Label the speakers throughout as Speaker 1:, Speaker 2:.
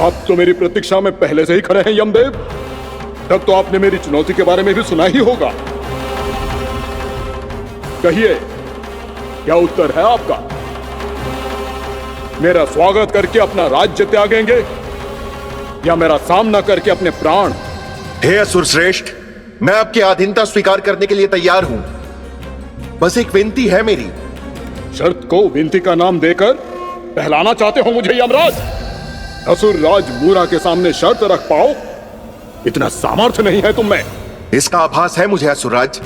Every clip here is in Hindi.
Speaker 1: आप तो मेरी प्रतीक्षा में पहले से ही खड़े हैं यमदेव। तब तो आपने मेरी चुनौती के बारे में भी सुना ही होगा। कहिए, क्या उत्तर है आपका? मेरा स्वागत करके अपना राज्य त्यागेंगे या मेरा सामना करके अपने प्राण?
Speaker 2: हे असुर श्रेष्ठ, मैं आपकी अधीनता स्वीकार करने के लिए तैयार हूं। बस एक विनती है मेरी।
Speaker 1: शर्त को विनती का नाम देकर बहलाना चाहते हो मुझे यमराज? असुर राज मूरा के सामने शर्त रख पाओ, इतना सामर्थ्य नहीं है तुम में।
Speaker 2: इसका आभास है मुझे असुरराज,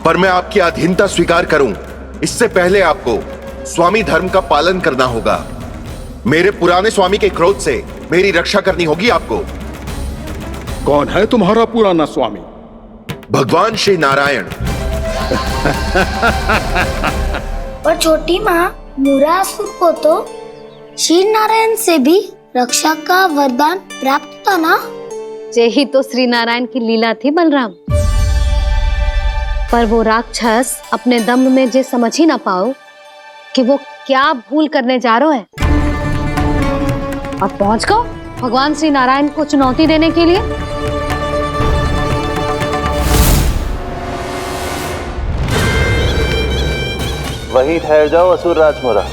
Speaker 2: पर मैं आपकी अधीनता स्वीकार करूं इससे पहले आपको स्वामी धर्म का पालन करना होगा। मेरे पुराने स्वामी के क्रोध से मेरी रक्षा करनी होगी आपको।
Speaker 1: कौन है तुम्हारा पुराना स्वामी?
Speaker 2: भगवान श्री नारायण।
Speaker 3: और छोटी माँ, मूरासुर को तो श्री नारायण से भी रक्षा का वरदान प्राप्त था ना?
Speaker 4: यही तो श्री नारायण की लीला थी बलराम। पर वो राक्षस अपने दम में जे समझ ही ना पाओ कि वो क्या भूल करने जा रहा है, और पहुंच गो भगवान श्री नारायण को चुनौती देने के लिए।
Speaker 5: वहीं ठहर जाओ असुर राज मूरा।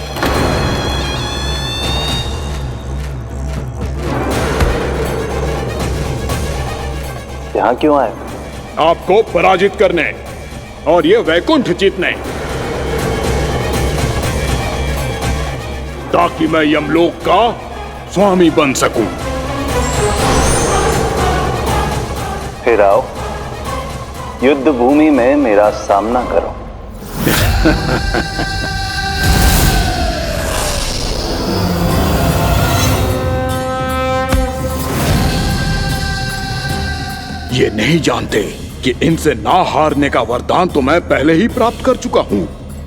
Speaker 5: यहाँ क्यों आए?
Speaker 1: आपको पराजित करने और ये वैकुंठ जीतने, ताकि मैं यमलोक का स्वामी बन सकूं।
Speaker 5: फिर आओ, युद्ध भूमि में मेरा सामना करो।
Speaker 1: ये नहीं जानते कि इनसे ना हारने का वरदान तो मैं पहले ही प्राप्त कर चुका हूं,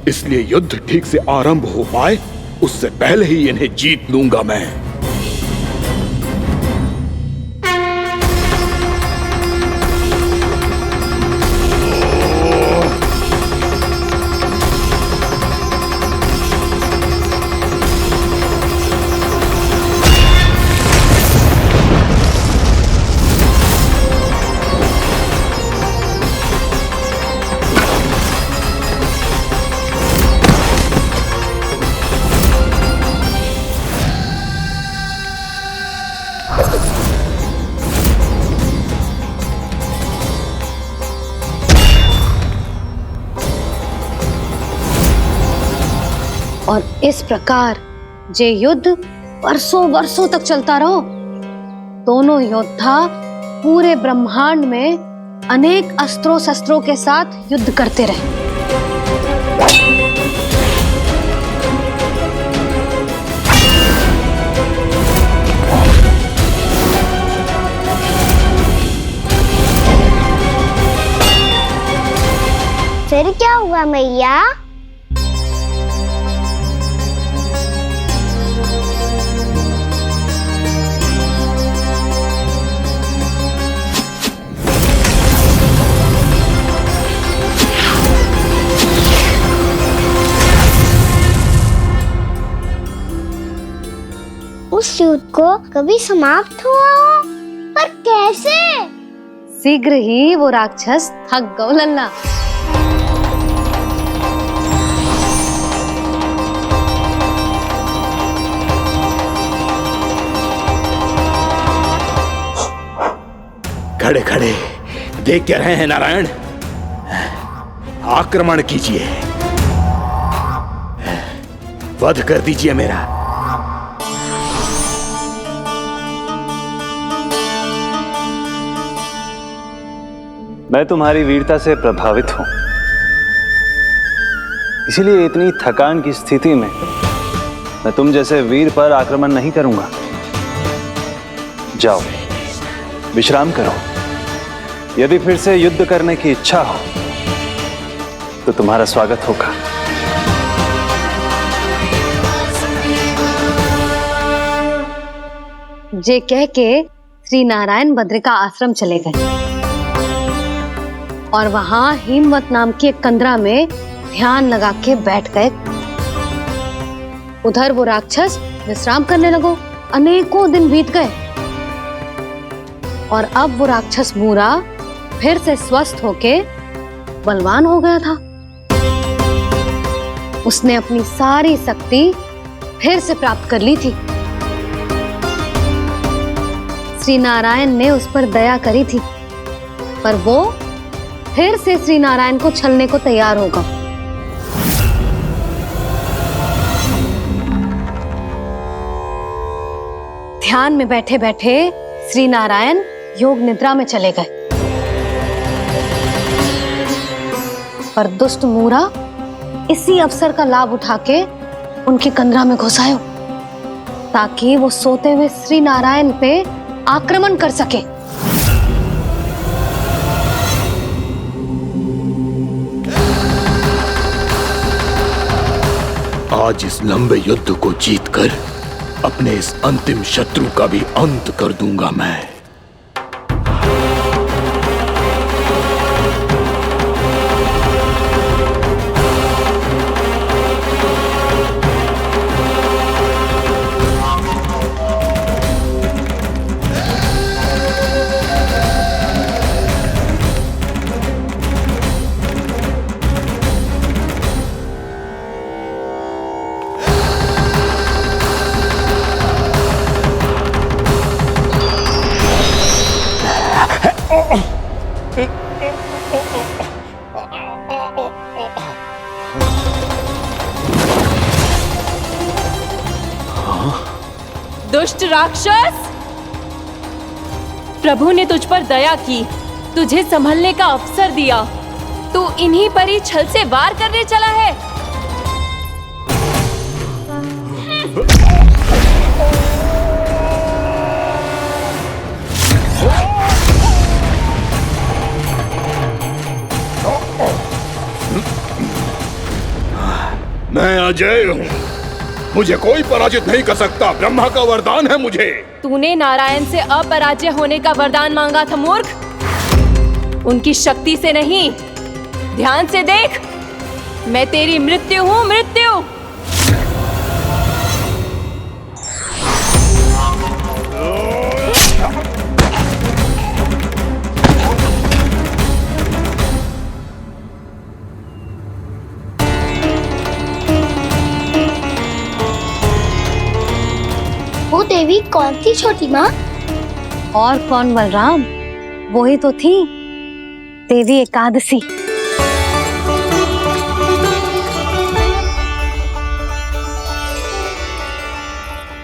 Speaker 1: इसलिए युद्ध ठीक से आरंभ हो पाए उससे पहले ही इन्हें जीत लूंगा मैं।
Speaker 4: और इस प्रकार जे युद्ध वर्षों वर्षों तक चलता रहो। दोनों योद्धा पूरे ब्रह्मांड में अनेक अस्त्रों शस्त्रों के साथ युद्ध करते रहे।
Speaker 3: फिर क्या हुआ मैया? उस युद्ध को कभी समाप्त हुआ हो, पर कैसे?
Speaker 4: शीघ्र ही वो राक्षस थक गौ लल्ला।
Speaker 1: खड़े खड़े देख क्या रहे हैं नारायण? आक्रमण कीजिए, वध कर दीजिए मेरा।
Speaker 5: मैं तुम्हारी वीरता से प्रभावित हूं, इसीलिए इतनी थकान की स्थिति में मैं तुम जैसे वीर पर आक्रमण नहीं करूंगा। जाओ विश्राम करो। यदि फिर से युद्ध करने की इच्छा हो तो तुम्हारा स्वागत होगा।
Speaker 4: जे कह के श्री नारायण बद्रिका आश्रम चले गए और वहां हिमवत नाम की एक कंदरा में ध्यान लगा के बैठ गए। उधर वो राक्षस विश्राम करने लगो। अनेकों दिन बीत गए और अब वो राक्षस मूरा फिर से स्वस्थ होके बलवान हो गया था। उसने अपनी सारी शक्ति फिर से प्राप्त कर ली थी। श्री नारायण ने उस पर दया करी थी, पर वो फिर से श्री नारायण को छलने को तैयार होगा। ध्यान में बैठे बैठे श्री नारायण योग निद्रा में चले गए, पर दुष्ट मूरा इसी अवसर का लाभ उठा के उनके कंदरा में घुस आयो, ताकि वो सोते हुए श्री नारायण पे आक्रमण कर सके।
Speaker 1: आज इस लंबे युद्ध को जीतकर अपने इस अंतिम शत्रु का भी अंत कर दूंगा मैं।
Speaker 6: दुष्ट राक्षस, प्रभु ने तुझ पर दया की, तुझे संभलने का अवसर दिया। तू इन्हीं पर ही छल से वार करने चला है।
Speaker 1: मैं अजय हूँ, मुझे कोई पराजित नहीं कर सकता। ब्रह्मा का वरदान है मुझे।
Speaker 6: तूने नारायण से अपराजय होने का वरदान मांगा था मूर्ख, उनकी शक्ति से नहीं। ध्यान से देख, मैं तेरी मृत्यु हूँ, मृत्यु।
Speaker 3: वो देवी कौन थी छोटी माँ?
Speaker 4: और कौन बलराम, वही तो थी देवी एकादशी।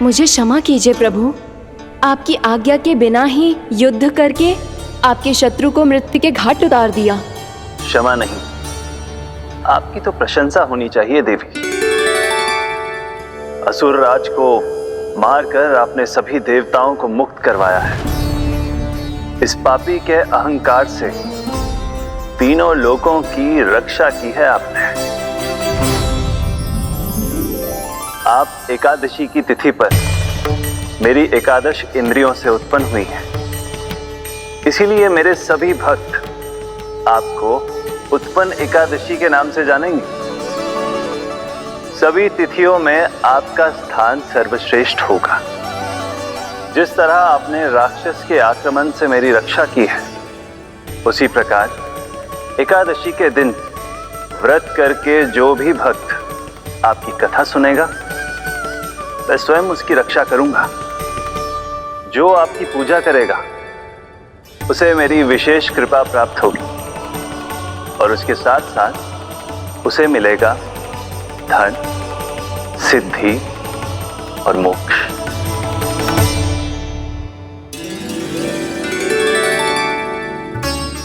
Speaker 6: मुझे क्षमा कीजिए प्रभु, आपकी आज्ञा के बिना ही युद्ध करके आपके शत्रु को मृत्यु के घाट उतार दिया।
Speaker 5: क्षमा नहीं, आपकी तो प्रशंसा होनी चाहिए देवी। असुर राज को मारकर आपने सभी देवताओं को मुक्त करवाया है। इस पापी के अहंकार से तीनों लोकों की रक्षा की है आपने। आप एकादशी की तिथि पर मेरी एकादश इंद्रियों से उत्पन्न हुई हैं। इसीलिए मेरे सभी भक्त आपको उत्पन्न एकादशी के नाम से जानेंगे। सभी तिथियों में आपका स्थान सर्वश्रेष्ठ होगा। जिस तरह आपने राक्षस के आक्रमण से मेरी रक्षा की है, उसी प्रकार एकादशी के दिन व्रत करके जो भी भक्त आपकी कथा सुनेगा, मैं स्वयं उसकी रक्षा करूंगा। जो आपकी पूजा करेगा, उसे मेरी विशेष कृपा प्राप्त होगी, और उसके साथ साथ उसे मिलेगा धन, सिद्धि और मोक्ष।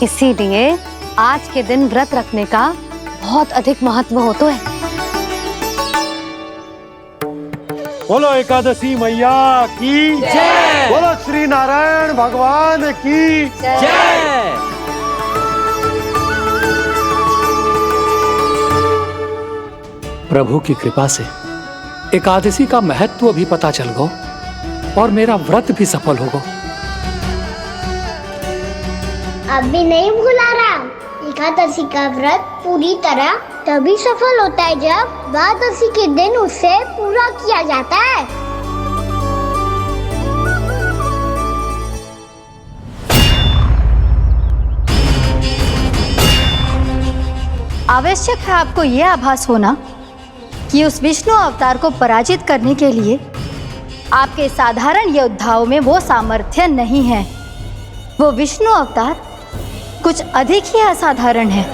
Speaker 4: इसीलिए आज के दिन व्रत रखने का बहुत अधिक महत्व होता है।
Speaker 7: बोलो एकादशी मैया की जय। बोलो श्री नारायण भगवान की जय।
Speaker 8: प्रभु की कृपा से एकादशी का महत्व भी पता चल गो और मेरा व्रत भी सफल हो गो।
Speaker 3: अब भी नहीं भूला राम, एकादशी का व्रत पूरी तरह तभी सफल होता है जब द्वादशी के दिन उसे पूरा किया जाता है।
Speaker 9: आवश्यक है आपको यह आभास होना कि उस विष्णु अवतार को पराजित करने के लिए आपके साधारण योद्धाओं में वो सामर्थ्य नहीं है। वो विष्णु अवतार कुछ अधिक ही असाधारण है।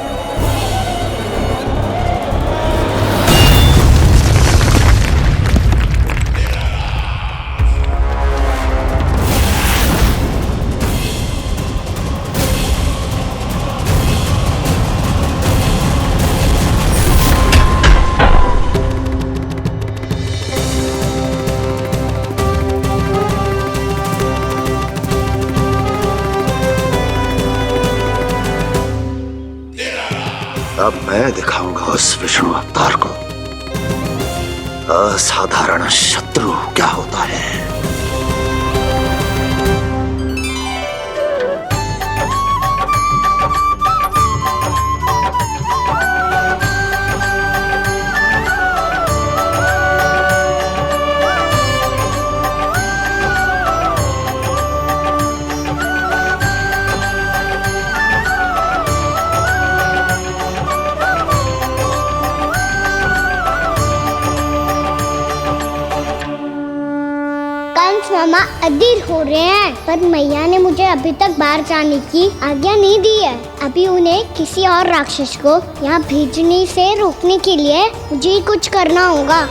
Speaker 10: अब मैं दिखाऊंगा उस विष्णु अवतार को असाधारण शत्रु क्या होता है।
Speaker 3: मामा अधीर हो रहे हैं, पर मैया ने मुझे अभी तक बाहर जाने की आज्ञा नहीं दी है। अभी उन्हें किसी और राक्षस को यहाँ भेजने से रोकने के लिए मुझे ही कुछ करना होगा।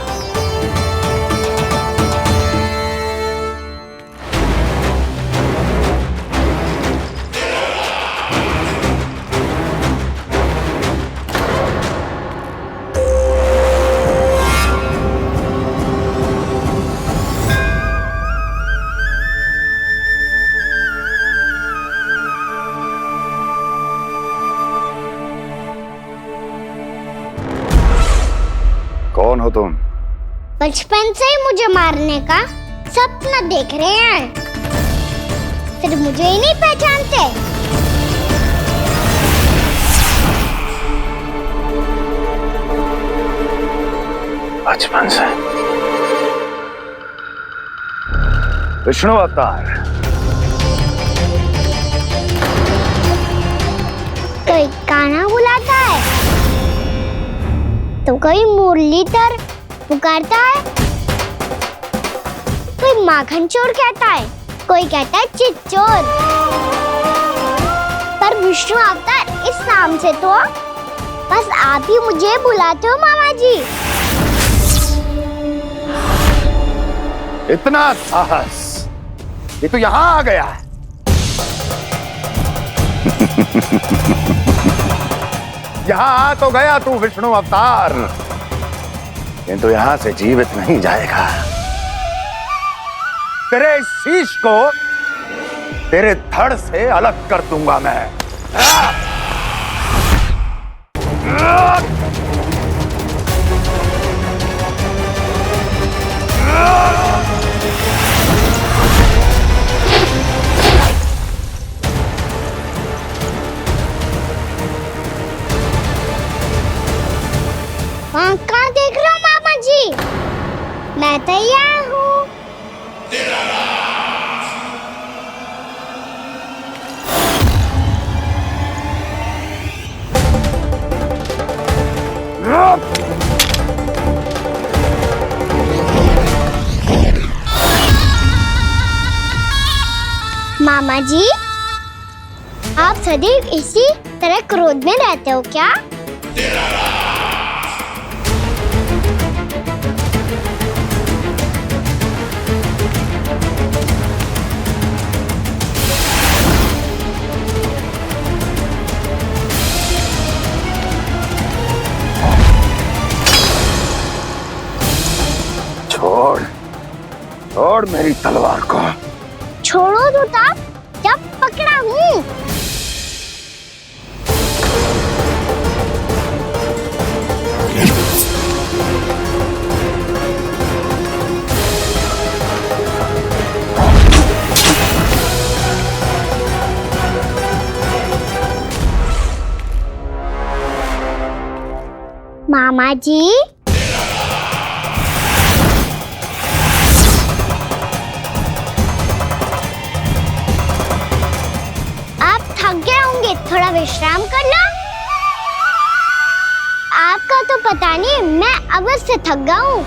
Speaker 10: कौन हो तुम?
Speaker 3: बचपन से ही मुझे मारने का सपना देख रहे हैं, सिर्फ मुझे ही नहीं पहचानते।
Speaker 10: बचपन से विष्णु अवतार।
Speaker 3: कोई कान्हा बुलाता है तो कोई मुरलीधर पुकारता है, कोई माखन चोर कहता है, कोई कहता है चिच्चोर। पर विष्णु अवतार इस नाम से तो बस आप ही मुझे बुलाते हो मामा जी।
Speaker 10: इतना साहस, ये तो यहाँ आ गया है। यहाँ आ तो गया तू विष्णु अवतार, किंतु यहाँ से जीवित नहीं जाएगा। तेरे इस शीश को तेरे धड़ से अलग कर दूंगा मैं।
Speaker 3: कहाँ देख रहे हो मामा जी? मैं तैयार हूँ। मामा जी, आप सदैव इसी तरह क्रोध में रहते हो क्या?
Speaker 10: छोड़, छोड़ मेरी तलवार को।
Speaker 3: छोड़ो तो तब जब पकड़ा हूँ। मामा जी, आप थक गए होंगे, थोड़ा विश्राम कर लो। पता नहीं, मैं अवश्य से थक गया हूँ।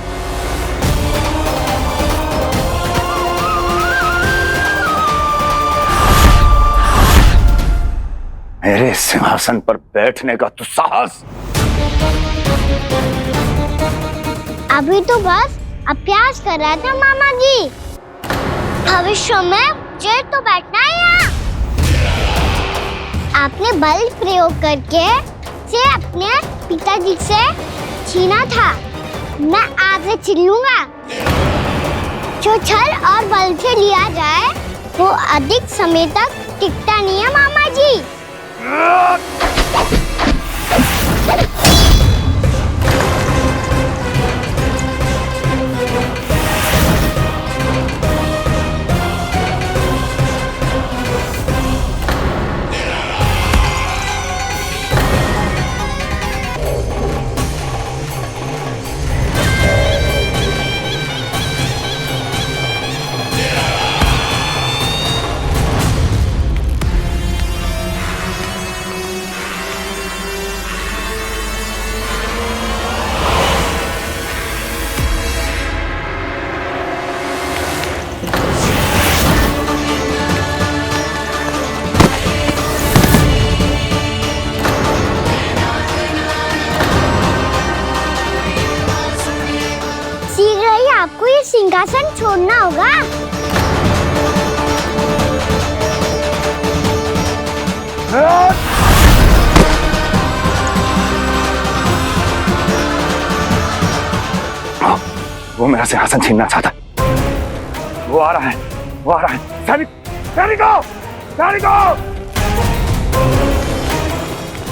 Speaker 10: मेरे सिंहासन पर बैठने का तो साहस।
Speaker 3: अभी तो बस अभ्यास कर रहा था मामा जी। भविष्य में मुझे तो बैठना है यहाँ। आपने बल प्रयोग करके से अपने पिताजी से छीना था। मैं आपसे छीन लूंगा। जो छल और बल से लिया जाए वो अधिक समय तक टिकता नहीं है मामा जी। शीघ्र ही आपको ये सिंहासन छोड़ना होगा।
Speaker 10: वो मेरा सिंहासन छीनना चाहता है। वो आ रहा है, वो आ रहा है। सैनिकों,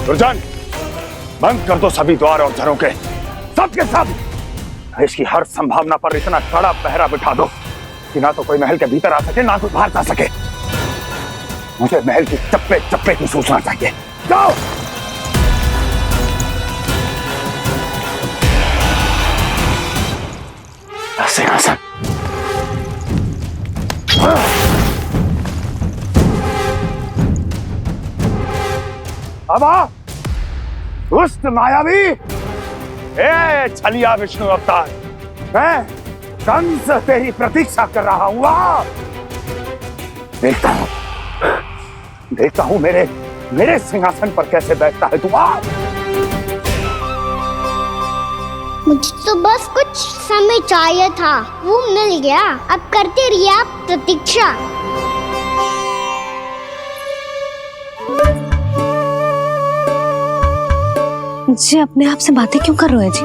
Speaker 10: दुर्जन, बंद कर दो सभी द्वार और झरों के, सब के सब। इसकी हर संभावना पर इतना कड़ा पहरा बिठा दो कि ना तो कोई महल के भीतर आ सके, ना कोई बाहर जा सके। मुझे महल की चप्पे चप्पे की सूचना चाहिए। जाओ। सिंहासन। अब आ, दुष्ट मायावी, ए छलिया विष्णु अवतार, मैं कंस तेरी प्रतीक्षा कर रहा हूँ। देखता हूँ मेरे सिंहासन पर कैसे बैठता है तू।
Speaker 3: मुझे तो बस कुछ समय चाहिए था, वो मिल गया। अब करते रहिए आप प्रतीक्षा।
Speaker 4: जी अपने आप से बातें क्यों कर रहे हैं जी?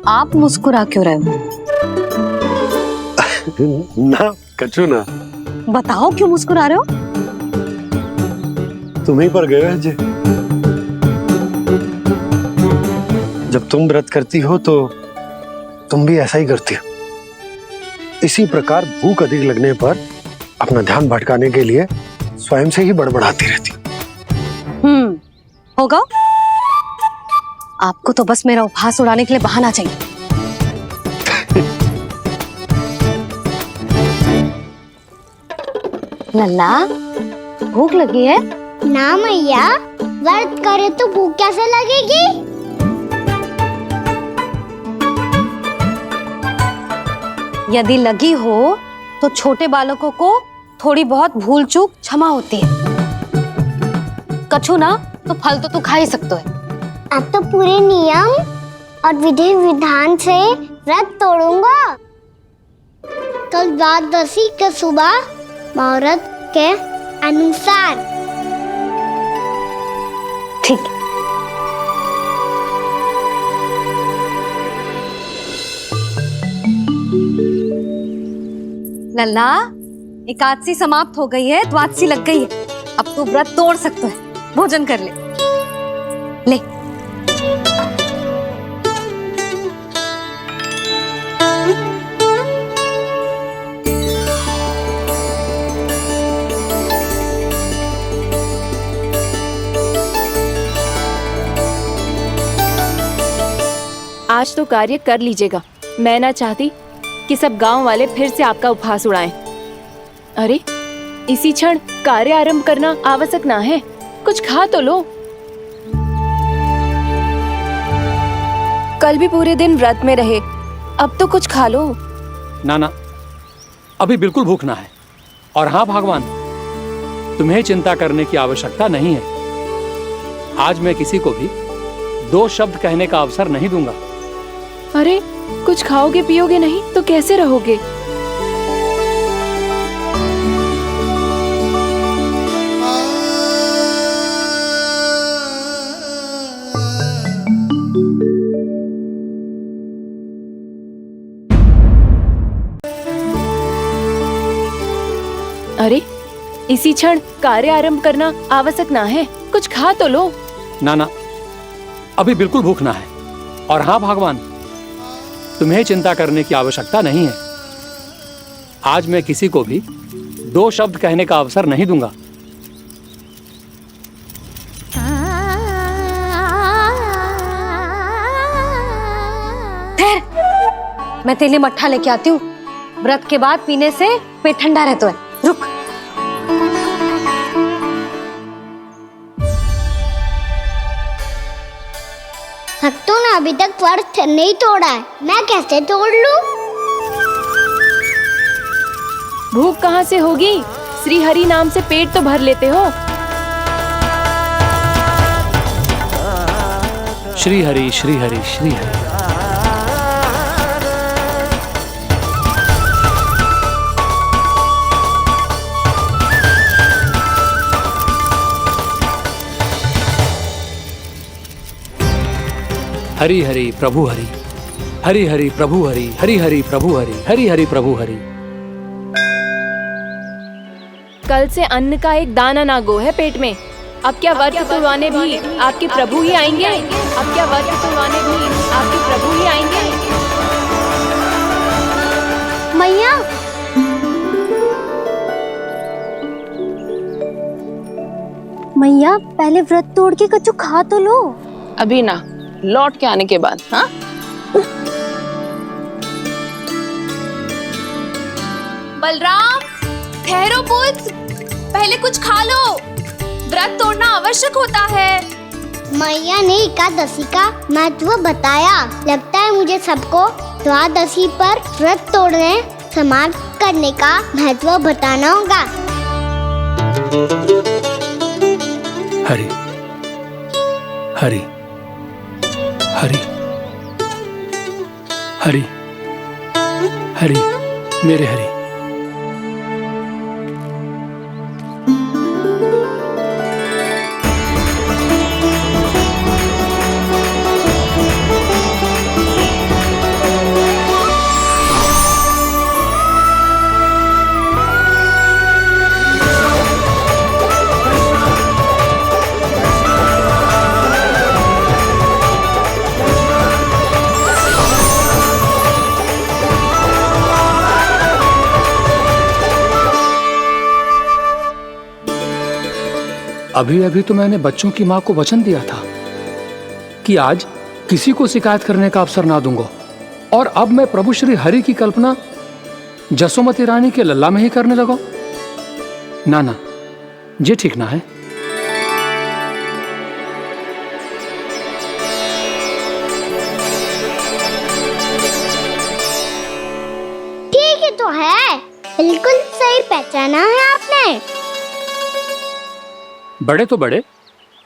Speaker 4: आप मुस्कुरा क्यों रहे हो?
Speaker 7: ना कचू ना।
Speaker 4: बताओ क्यों मुस्कुरा रहे हो?
Speaker 7: तुम्हीं पर गए हैं जी। जब तुम व्रत करती हो तो तुम भी ऐसा ही करती हो। इसी प्रकार भूख अधिक लगने पर अपना ध्यान भटकाने के लिए स्वयं से ही बड़बड़ाती रहती।
Speaker 4: होगा। आपको तो बस मेरा उपहास उड़ाने के लिए बहाना चाहिए। लल्ला, भूख लगी है?
Speaker 3: ना मैया, व्रत करे तो भूख कैसे लगेगी?
Speaker 4: यदि लगी हो तो छोटे बालकों को थोड़ी बहुत भूल चूक क्षमा होती है। कछु ना तो फल तो तू खा ही सकते है।
Speaker 3: अब तो पूरे नियम और विधि विधान से व्रत तोड़ूंगा। कल द्वादशी के सुबह मुहूर्त के अनुसार।
Speaker 4: ठीक। लल्ला, एकादशी समाप्त हो गई है, द्वादशी लग गई है। अब तू व्रत तोड़ सकते है। भोजन कर ले। ले।
Speaker 6: आज तो कार्य कर लीजिएगा। मैं ना चाहती कि सब गांव वाले फिर से आपका उपहास उड़ाएं। अरे, इसी क्षण कार्य आरंभ करना आवश्यक ना है। कुछ खा तो लो। कल भी पूरे दिन व्रत में रहे, अब तो कुछ खा लो।
Speaker 8: ना ना, अभी बिल्कुल भूख ना है। और हाँ भगवान, तुम्हें चिंता करने की आवश्यकता नहीं है। आज मैं किसी को भी 2 शब्द कहने का अवसर नहीं दूंगा।
Speaker 6: अरे कुछ खाओगे पियोगे नहीं तो कैसे रहोगे? अरे इसी क्षण कार्य आरंभ करना आवश्यक ना है, कुछ खा तो लो।
Speaker 8: ना ना, अभी बिल्कुल भूख ना है। और हाँ भगवान, तुम्हें चिंता करने की आवश्यकता नहीं है। आज मैं किसी को भी 2 शब्द कहने का अवसर नहीं दूंगा।
Speaker 4: मैं तेरे लिए मट्ठा लेके आती हूँ। व्रत के बाद पीने से पेट ठंडा रहता है। रुक।
Speaker 3: भक्तों ने अभी तक व्रत नहीं तोड़ा है, मैं कैसे तोड़ लूं?
Speaker 6: भूख कहाँ से होगी? श्री हरि नाम से पेट तो भर लेते हो।
Speaker 8: श्री हरि श्री हरि श्री हरि। हरि हरि प्रभु हरि, हरि हरि प्रभु हरि, हरि हरि प्रभु हरि, हरि हरि प्रभु हरि।
Speaker 6: कल से अन्न का एक दाना ना गो है पेट में। अब क्या व्रत तुड़वाने भी आपके प्रभु ही आएंगे? अब क्या व्रत तुड़वाने भी आपके प्रभु ही आएंगे?
Speaker 3: मैया,
Speaker 9: मैया पहले व्रत तोड़ के कछु खा तो लो।
Speaker 11: अभी ना, लौट के आने के बाद। हाँ,
Speaker 6: बलराम ठहरो पुत्र, पहले कुछ खा लो, व्रत तोड़ना आवश्यक होता है।
Speaker 3: मैया ने एकादशी का महत्व बताया। लगता है मुझे सबको द्वादशी पर व्रत तोड़ने समाप्त करने का महत्व बताना होगा।
Speaker 8: हरि हरि हरि हरि हरि, मेरे हरि। अभी अभी तो मैंने बच्चों की मां को वचन दिया था कि आज किसी को शिकायत करने का अवसर ना दूंगा, और अब मैं प्रभु श्री हरि की कल्पना जसोमती रानी के लल्ला में ही करने लगा। ना ना, ये ठीक ना है।
Speaker 3: ठीक है तो है, बिल्कुल सही पहचाना है आपने।
Speaker 8: बड़े तो बड़े,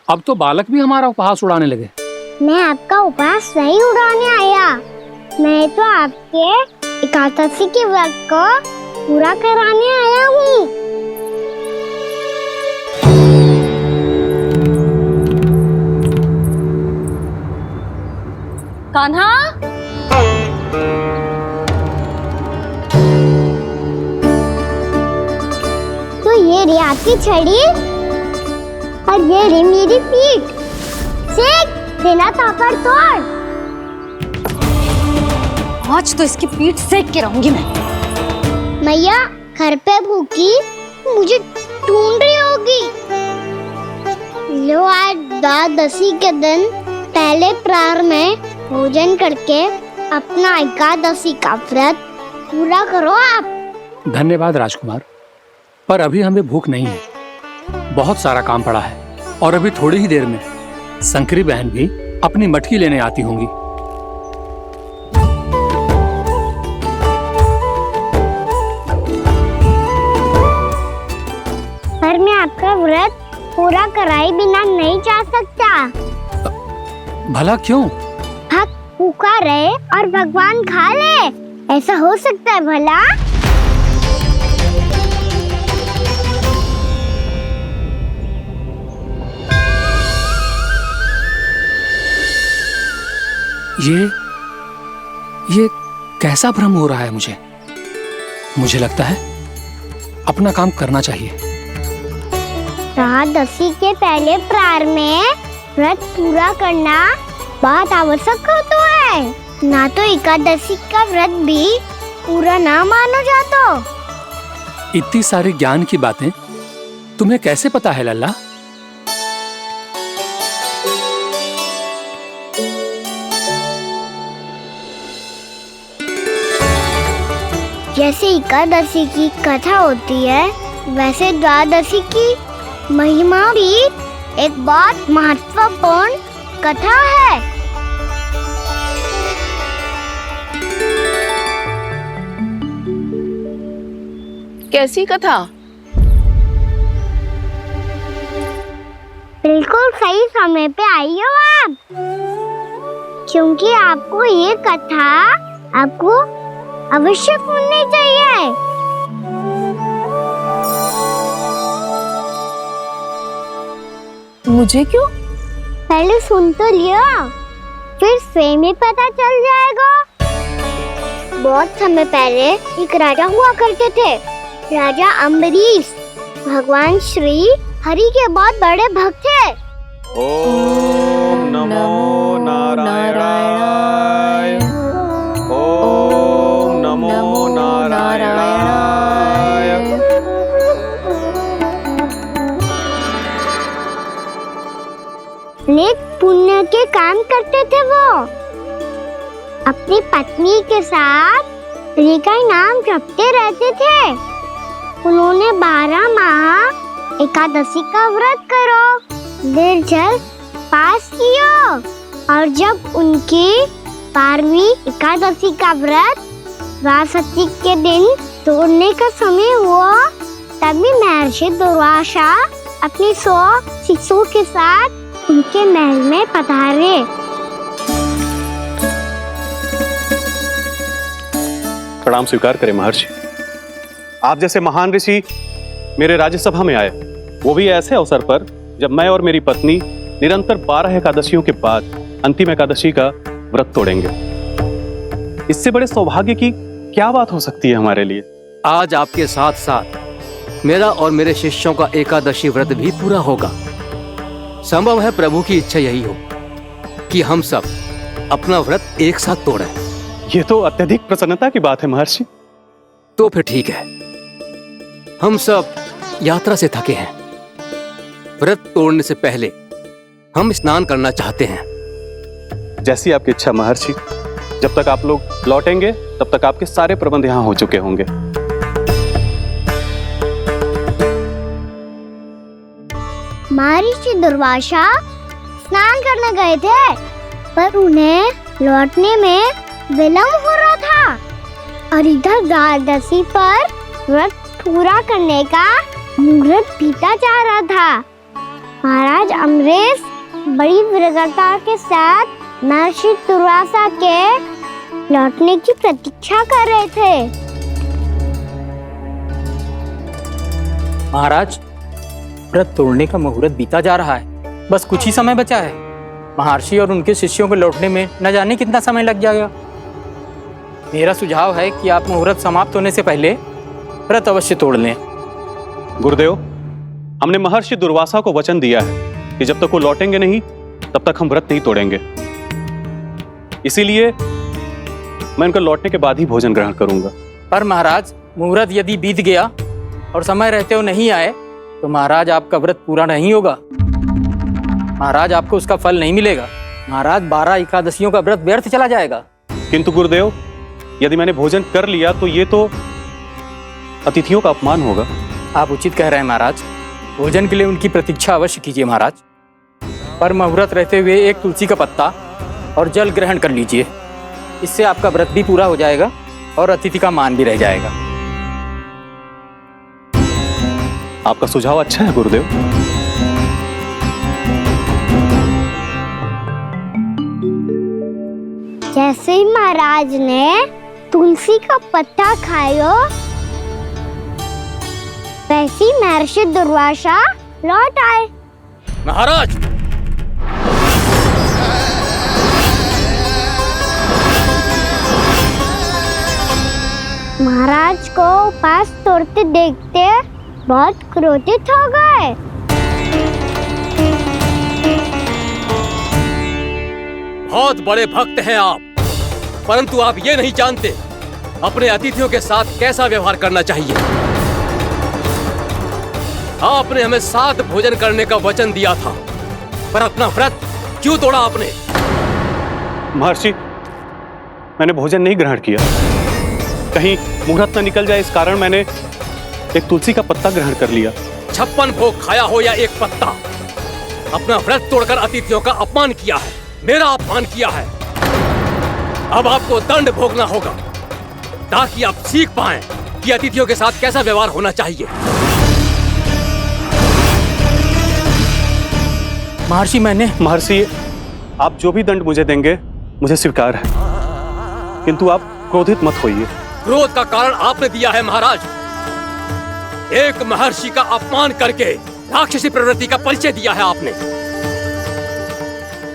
Speaker 8: अब तो बालक भी हमारा उपहास उड़ाने लगे।
Speaker 3: मैं आपका उपहास नहीं उड़ाने आया, मैं तो आपके एकादशी के व्रत को पूरा कराने आया हूँ।
Speaker 4: कान्हा,
Speaker 3: तो ये रे आपकी छड़ी और ये रे मेरी पीठ। सेक बिना ताकत तोड़।
Speaker 4: आज तो इसकी पीठ सेक के रहूंगी मैं।
Speaker 3: मैया घर पे भूखी मुझे ढूंढ रही होगी। लो आज द्वादशी के दिन पहले प्रहर में भोजन करके अपना एकादशी का व्रत पूरा करो आप।
Speaker 8: धन्यवाद राजकुमार, पर अभी हमें भूख नहीं है, बहुत सारा काम पड़ा है। और अभी थोड़ी ही देर में शंकरी बहन भी अपनी मटकी लेने आती होंगी।
Speaker 3: पर मैं आपका व्रत पूरा कराए बिना नहीं जा सकता।
Speaker 8: भला क्यों?
Speaker 3: भक्त भूखा रहे और भगवान खा ले, ऐसा हो सकता है भला?
Speaker 8: ये कैसा भ्रम हो रहा है मुझे लगता है अपना काम करना चाहिए।
Speaker 3: एकादशी के पहले प्रार में व्रत पूरा करना बहुत आवश्यक होता है, ना तो एकादशी का व्रत भी पूरा ना मानो जातो।
Speaker 8: इतनी सारी ज्ञान की बातें तुम्हें कैसे पता है लल्ला?
Speaker 3: जैसे एकादशी की कथा होती है, वैसे द्वादशी की महिमा भी एक बहुत महत्वपूर्ण कथा है।
Speaker 11: कैसी कथा?
Speaker 3: बिल्कुल सही समय पे आई हो आप, क्योंकि आपको ये कथा आपको अवश्य सुननी चाहिए।
Speaker 11: मुझे क्यों?
Speaker 3: पहले सुन तो लियो, फिर स्वयं ही पता चल जाएगा। बहुत समय पहले एक राजा हुआ करते थे, राजा अम्बरीश। भगवान श्री हरि के बहुत बड़े भक्त थे।
Speaker 12: ओम नमो नारायणाय। ओम नमो नारायणाय।
Speaker 3: नेक पुण्य के काम करते थे वो। अपनी पत्नी के साथ हरि का नाम जपते रहते थे। उन्होंने 12 माह एकादशी का व्रत करो निर्जल पास किया, और जब उनकी 12वीं एकादशी का व्रत द्वादशी के दिन तोड़ने का समय हुआ, तभी महर्षि दुर्वासा अपनी 100 शिष्यों के साथ उनके महल में पधारे।
Speaker 12: प्रणाम स्वीकार करें महर्षि। आप जैसे महान ऋषि मेरे राज्यसभा में आए, वो भी ऐसे अवसर पर जब मैं और मेरी पत्नी निरंतर 12 एकादशियों के बाद अंतिम एकादशी का व्रत तोड़ेंगे। इससे बड़े सौभाग्य की क्या बात हो सकती है हमारे लिए?
Speaker 13: आज आपके साथ साथ मेरा और मेरे शिष्यों का एकादशी व्रत भी पूरा होगा। संभव है प्रभु की इच्छा यही हो कि हम सब अपना व्रत एक साथ तोड़ें।
Speaker 12: ये तो अत्यधिक प्रसन्नता की बात है महर्षि।
Speaker 13: तो फिर ठीक है, हम सब यात्रा से थके हैं। व्रत तोड़ने से पहले हम स्नान करना चाहते हैं।
Speaker 12: जैसी आपकी इच्छा महर्षि। जब तक आप लोग लौटेंगे तब तक आपके सारे प्रबंध यहाँ हो चुके होंगे।
Speaker 3: महर्षि दुर्वासा स्नान करने गए थे, पर उन्हें लौटने में विलंब हो रहा था, और इधर द्वादशी पर व्रत पूरा करने का मुहूर्त बीता जा रहा था। महाराज अम्बरीश बड़ी विरगता के साथ महर्षि दुर्वासा के लौटने की प्रतीक्षा कर रहे थे।
Speaker 14: महाराज, व्रत तोड़ने का मुहूर्त बीता जा रहा है, बस कुछ ही समय बचा है। महर्षि और उनके शिष्यों को लौटने में न जाने कितना समय लग जाएगा। मेरा सुझाव है कि आप मुहूर्त समाप्त होने से पहले व्रत अवश्य तोड़ लें।
Speaker 12: गुरुदेव, हमने महर्षि दुर्वासा को वचन दिया है कि जब तक वो लौटेंगे नहीं तब तक हम व्रत नहीं तोड़ेंगे। इसीलिए मैं उनके लौटने के बाद ही भोजन ग्रहण करूंगा।
Speaker 14: पर महाराज, मुहूर्त यदि बीत गया और समय रहते हो नहीं आए तो महाराज आपका व्रत पूरा नहीं होगा। महाराज, आपको उसका फल नहीं मिलेगा। महाराज, 12 एकादशियों का व्रत व्यर्थ चला जाएगा।
Speaker 12: किंतु गुरुदेव, यदि मैंने भोजन कर लिया तो ये तो अतिथियों का अपमान होगा।
Speaker 14: आप उचित कह रहे हैं महाराज। भोजन के लिए उनकी प्रतीक्षा अवश्य कीजिए महाराज। पर मुहूर्त रहते हुए एक तुलसी का पत्ता और जल ग्रहण कर लीजिए। इससे आपका व्रत भी पूरा हो जाएगा और अतिथि का मान भी रह जाएगा।
Speaker 12: आपका सुझाव अच्छा है गुरुदेव।
Speaker 3: जैसे ही महाराज ने तुलसी का पत्ता खायो, वैसे ही महर्षि दुर्वासा लौट आए।
Speaker 13: महाराज,
Speaker 3: महाराज को उपास तोड़ते देखते बहुत क्रोधित हो गए।
Speaker 13: बहुत बड़े भक्त हैं आप, परंतु आप ये नहीं जानते अपने अतिथियों के साथ कैसा व्यवहार करना चाहिए। आपने हमें साथ भोजन करने का वचन दिया था, पर अपना व्रत क्यों तोड़ा आपने?
Speaker 12: महर्षि, मैंने भोजन नहीं ग्रहण किया। कहीं मुहूर्त न निकल जाए इस कारण मैंने एक तुलसी का पत्ता ग्रहण कर लिया।
Speaker 13: 56 भोग खाया हो या एक पत्ता, अपना व्रत तोड़कर अतिथियों का अपमान किया है, मेरा अपमान किया है। अब आपको दंड भोगना होगा ताकि आप सीख पाएं कि अतिथियों के साथ कैसा व्यवहार होना चाहिए।
Speaker 12: महर्षि, आप जो भी दंड मुझे देंगे मुझे स्वीकार है, किंतु आप क्रोधित मत होइए।
Speaker 13: क्रोध का कारण आपने दिया है महाराज। एक महर्षि का अपमान करके राक्षसी प्रवृत्ति का परिचय दिया है आपने,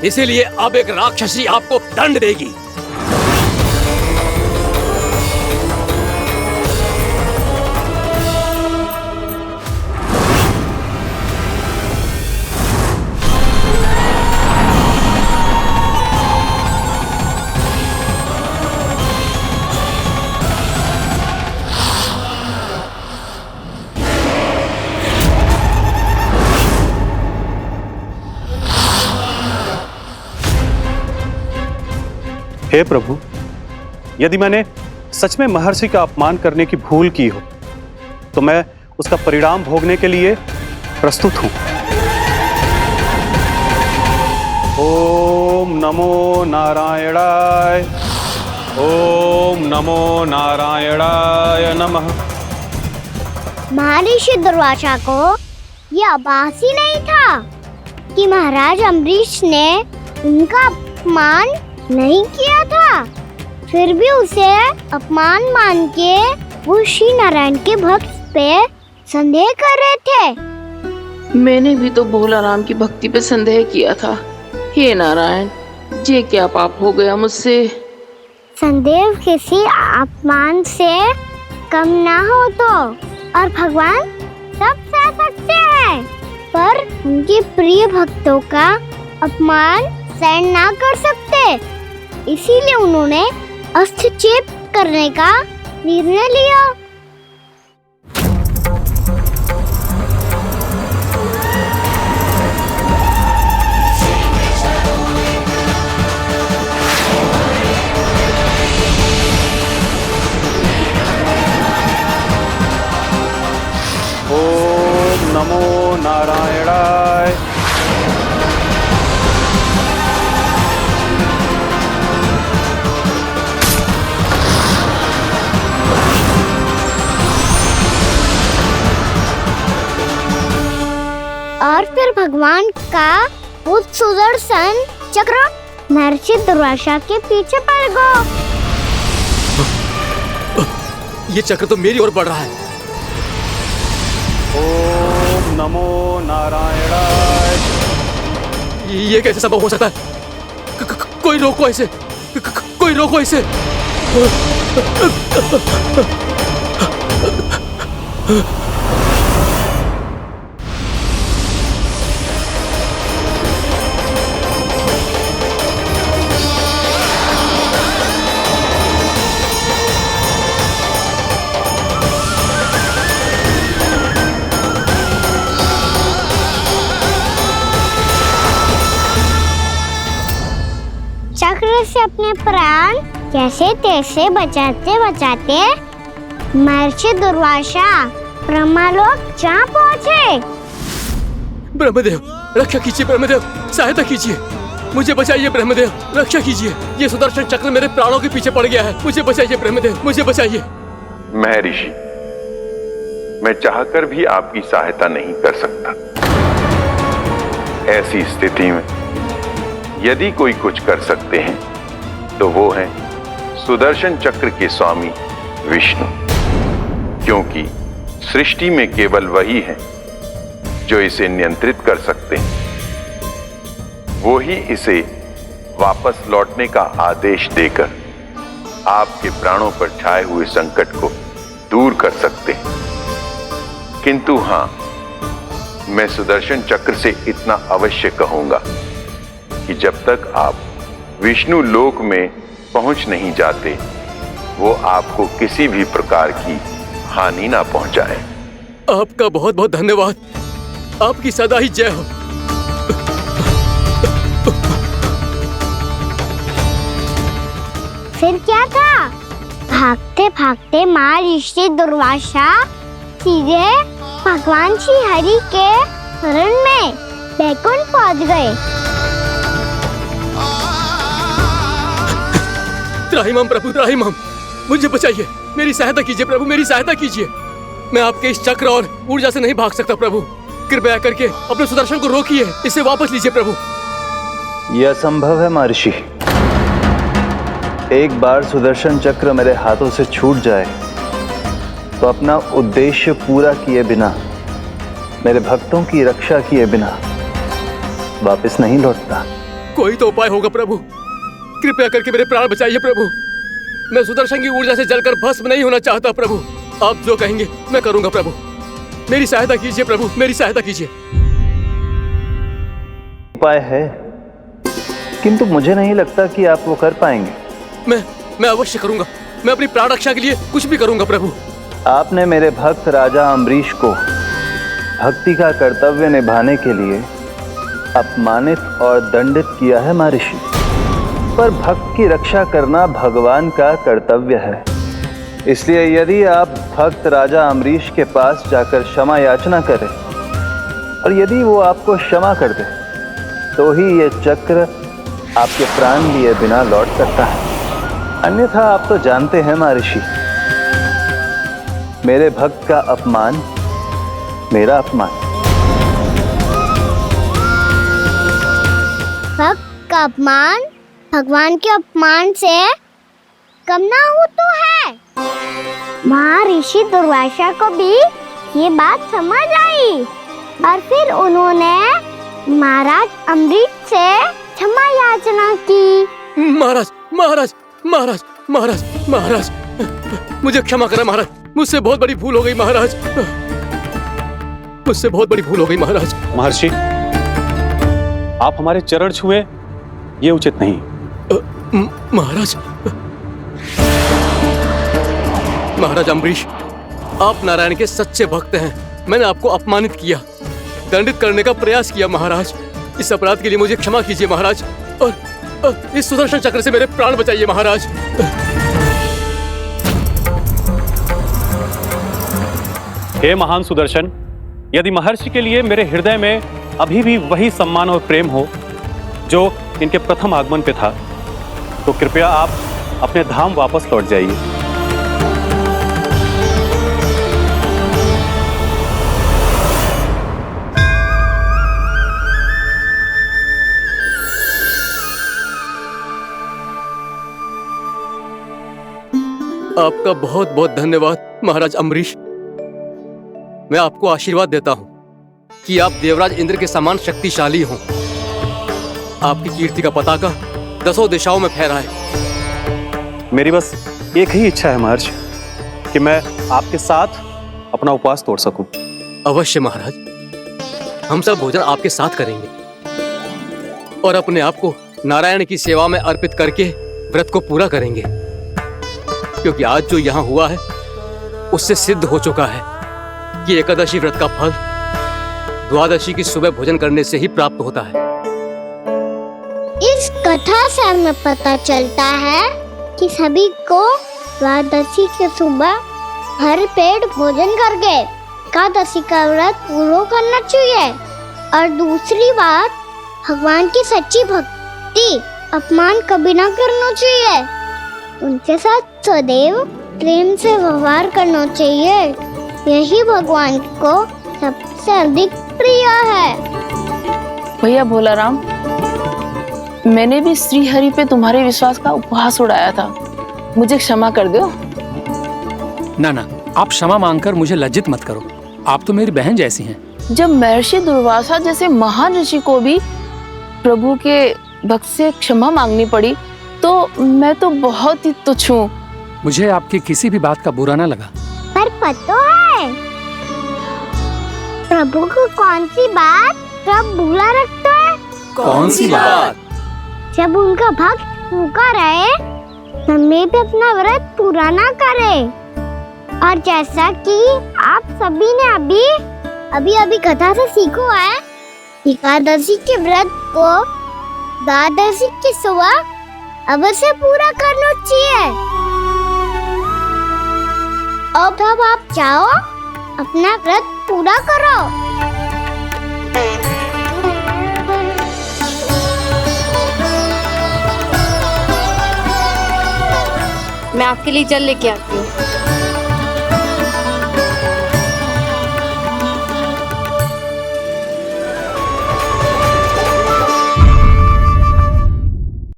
Speaker 13: इसीलिए अब एक राक्षसी आपको दंड देगी।
Speaker 12: हे प्रभु, यदि मैंने सच में महर्षि का अपमान करने की भूल की हो तो मैं उसका परिणाम भोगने के लिए प्रस्तुत हूं। ओम नमो नारायणाय, ओम नमो नारायणाय नमः।
Speaker 3: महर्षि दुर्वासा को यह आभास ही नहीं था कि महाराज अम्बरीश ने उनका अपमान नहीं किया था, फिर भी उसे अपमान मान के वो श्री नारायण के भक्त पे संदेह कर रहे थे।
Speaker 11: मैंने भी तो भोला राम की भक्ति पे संदेह किया था। हे नारायण, ये क्या पाप हो गया मुझसे?
Speaker 3: संदेह किसी अपमान से कम ना हो तो, और भगवान सब सह सकते हैं, पर उनके प्रिय भक्तों का अपमान सहन ना कर सकते, इसीलिए उन्होंने हस्तक्षेप करने का निर्णय लिया।
Speaker 12: ओम नमो नारायणाय।
Speaker 3: और फिर भगवान का वो सुदर्शन चक्र महर्षि दुर्वासा के पीछे पड़ गया।
Speaker 13: ये चक्र तो मेरी ओर बढ़ रहा है।
Speaker 12: ओम नमो नारायणाय।
Speaker 13: ये कैसे संभव हो सकता है? कोई रोको इसे, कोई रोको इसे।
Speaker 3: चक्र से अपने प्राण कैसे तैसे बचाते बचाते महर्षि दुर्वासा ब्रह्मलोक जा पहुँचे।
Speaker 13: ब्रह्मदेव, रक्षा कीजिए ब्रह्मदेव, सहायता कीजिए, मुझे बचाइए ब्रह्मदेव, रक्षा कीजिए। ये सुदर्शन चक्र मेरे प्राणों के पीछे पड़ गया है, मुझे बचाइए ब्रह्मदेव, मुझे बचाइए।
Speaker 15: महर्षि, मैं चाहकर भी आपकी सहायता नहीं कर सकता। ऐसी स्थिति में यदि कोई कुछ कर सकते हैं तो वो है सुदर्शन चक्र के स्वामी विष्णु, क्योंकि सृष्टि में केवल वही है जो इसे नियंत्रित कर सकते हैं। वो ही इसे वापस लौटने का आदेश देकर आपके प्राणों पर छाए हुए संकट को दूर कर सकते हैं। किंतु हां, मैं सुदर्शन चक्र से इतना अवश्य कहूंगा कि जब तक आप विष्णु लोक में पहुंच नहीं जाते, वो आपको किसी भी प्रकार की हानि ना पहुंचाए।
Speaker 13: आपका बहुत बहुत धन्यवाद, आपकी सदा ही जय हो।
Speaker 3: फिर क्या था? भागते भागते महर्षि दुर्वासा सीधे भगवान श्री हरि के शरण में बैकुंठ पहुंच गए।
Speaker 13: त्राहिमाम प्रभु, त्राहिमाम, मुझे बचाइए, मेरी सहायता कीजिए प्रभु, मेरी सहायता कीजिए। मैं आपके इस चक्र और ऊर्जा से नहीं भाग सकता प्रभु, कृपया करके अपने सुदर्शन को रोकिए, इसे वापस लीजिए प्रभु।
Speaker 5: यह असंभव है महर्षि। एक बार सुदर्शन चक्र मेरे हाथों से छूट जाए तो अपना उद्देश्य पूरा किए बिना, मेरे भक्तों की रक्षा किए बिना वापस नहीं लौटता।
Speaker 13: कोई तो उपाय होगा प्रभु, कृपया करके मेरे प्राण बचाइए प्रभु। मैं सुदर्शन की ऊर्जा से जलकर भस्म नहीं होना चाहता प्रभु। आप जो कहेंगे मैं करूंगा प्रभु, मेरी सहायता कीजिए प्रभु, मेरी सहायता कीजिए।
Speaker 5: उपाय है, किंतु मुझे नहीं लगता कि आप वो कर पाएंगे।
Speaker 13: मैं अवश्य करूंगा, मैं अपनी प्राण रक्षा के लिए कुछ भी करूंगा प्रभु।
Speaker 5: आपने मेरे भक्त राजा अम्बरीश को भक्ति का कर्तव्य निभाने के लिए अपमानित और दंडित किया है महर्षि, पर भक्त की रक्षा करना भगवान का कर्तव्य है। इसलिए यदि आप भक्त राजा अम्बरीश के पास जाकर क्षमा याचना करें और यदि वो आपको क्षमा कर दे तो ही ये चक्र आपके प्राण लिए बिना लौट सकता है। अन्यथा आप तो जानते हैं महर्षि, मेरे भक्त का अपमान मेरा अपमान।
Speaker 3: भक्त का अपमान भगवान के अपमान से कम ना हो तो है। महर्षि दुर्वासा को भी ये बात समझ आई और फिर उन्होंने महाराज अम्बरीश से क्षमा याचना की।
Speaker 13: महाराज महाराज महाराज महाराज महाराज, मुझे क्षमा करें महाराज, मुझसे बहुत बड़ी भूल हो गई महाराज, मुझसे बहुत बड़ी भूल हो गई महाराज।
Speaker 12: महर्षि, आप हमारे चरण छुए ये उचित नहीं।
Speaker 13: महाराज, महाराज अम्बरीश, आप नारायण के सच्चे भक्त हैं। मैंने आपको अपमानित किया, दंडित करने का प्रयास किया महाराज। इस अपराध के लिए मुझे क्षमा कीजिए महाराज, और इस सुदर्शन चक्र से मेरे प्राण बचाइए महाराज।
Speaker 12: हे महान सुदर्शन, यदि महर्षि के लिए मेरे हृदय में अभी भी वही सम्मान और प्रेम हो जो इनके प्रथम आगमन पे था, तो कृपया आप अपने धाम वापस लौट जाइए।
Speaker 13: आपका बहुत बहुत धन्यवाद महाराज अम्बरीश। मैं आपको आशीर्वाद देता हूं कि आप देवराज इंद्र के समान शक्तिशाली हों। आपकी कीर्ति का पताका 10 दिशाओं में फहराए।
Speaker 12: मेरी बस एक ही इच्छा है महर्षि, कि मैं आपके साथ अपना उपवास तोड़ सकूं।
Speaker 13: अवश्य महाराज, हम सब भोजन आपके साथ करेंगे और अपने आप को नारायण की सेवा में अर्पित करके व्रत को पूरा करेंगे, क्योंकि आज जो यहाँ हुआ है उससे सिद्ध हो चुका है कि एकादशी व्रत का फल द्वादशी की सुबह भोजन करने से ही प्राप्त होता है।
Speaker 3: इस कथा से हमें पता चलता है कि सभी को द्वादशी के सुबह भर पेट भोजन करके एकादशी का व्रत पूरा करना चाहिए। और दूसरी बात, भगवान की सच्ची भक्ति अपमान कभी ना करना चाहिए। उनके साथ सदैव प्रेम से व्यवहार करना चाहिए। यही भगवान को सबसे अधिक प्रिय है।
Speaker 11: भैया भोला राम, मैंने भी श्री हरि पे तुम्हारे विश्वास का उपहास उड़ाया था, मुझे क्षमा कर दो।
Speaker 8: ना ना, आप क्षमा मांगकर मुझे लज्जित मत करो, आप तो मेरी बहन जैसी हैं।
Speaker 11: जब महर्षि दुर्वासा जैसे महान ऋषि को भी प्रभु के भक्त से क्षमा मांगनी पड़ी, तो मैं तो बहुत ही तुच्छ हूँ।
Speaker 8: मुझे आपकी किसी भी बात का बुरा ना लगा।
Speaker 3: पर पता है प्रभु को कौन सी बात कब बुरा रखता है?
Speaker 13: कौन सी बात?
Speaker 3: जब उनका भक्त भूखा रहे, समय पे अपना व्रत पूरा ना करे। और जैसा कि आप सभी ने अभी कथा से सीखो है, एकादशी के व्रत को द्वादशी की सुबह अवश्य पूरा करना चाहिए। अब आप जाओ, अपना व्रत पूरा करो।
Speaker 4: मैं आपके लिए जल लेके आती हूँ।